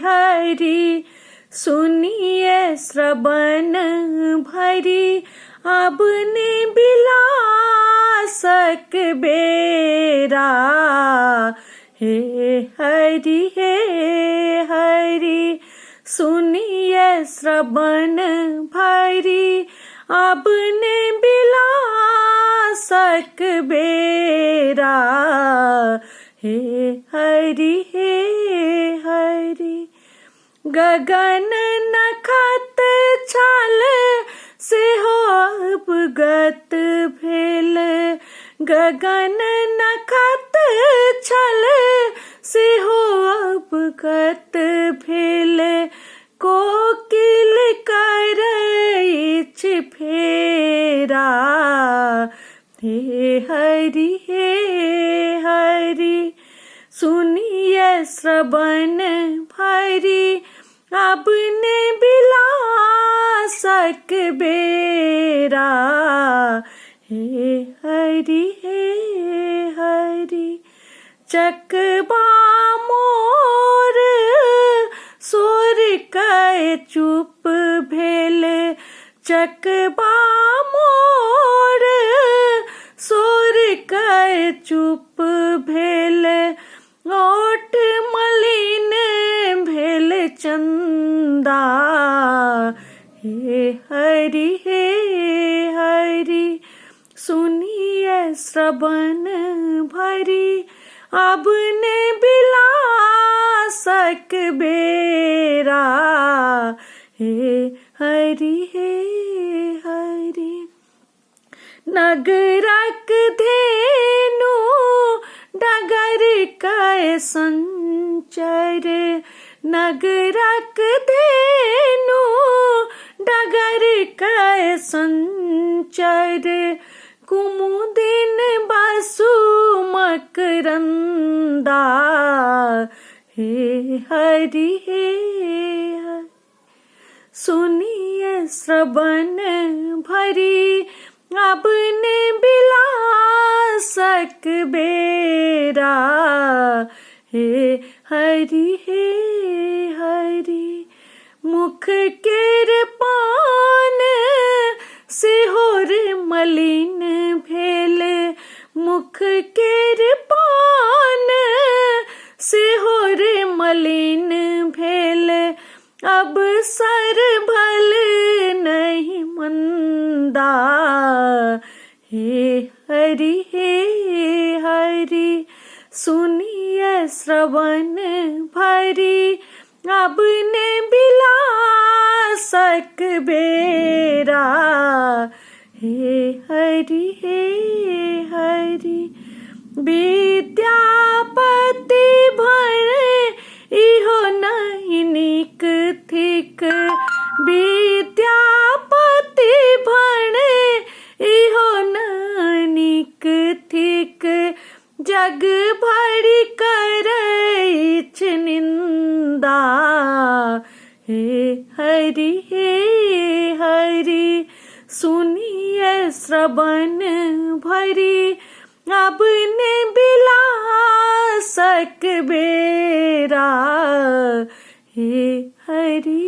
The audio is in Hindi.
हरि सुनिए श्रवण भरी अब ने बिलासक बेरा। हे हरि सुनिए श्रवण भरी अब ने बिलासक बेरा। हे हरि गगन नखत छल से हो अवगत भेल। गगन नखत छल से हो अवगत भेल। कोकिल करैछ फेरा। हे हरि सुनिए श्रवण भरी अब ने बिलासक बेरा। हे हरि चकबा मोर सोर कै चुप भेल। चकबा मोर सोर कै चुप भेल। ओठ मलिन भेल चंदा। हे हरि सुनिए श्रवण भरी अब ने बिलासक बेरा। हे हरि नगरक धेनु डगर कै संचर। नगरक धेनु डगर कै संचर। कुमुदिन बसु मकरंदा। हे हरि सुनिए श्रवण भरी अब ने बिलासक बेरा। हे हरि मुख केर पान सिहोर मलिन भेल। मुख केर पान सिहोर मलिन भेल। अब सर भल नहीं मंदा। हे हरि सुनिए श्रवण भरी अब ने बिलासक बेरा। हे हरि विद्यापति भण इहो नहीं नीक थिक। विद्यापति भण इहो नहीं नीक थिक। जग भरि करैछ निंदा। हे हरि सुनिए श्रवण भरी अब ने बिलासक बेरा। हे हरि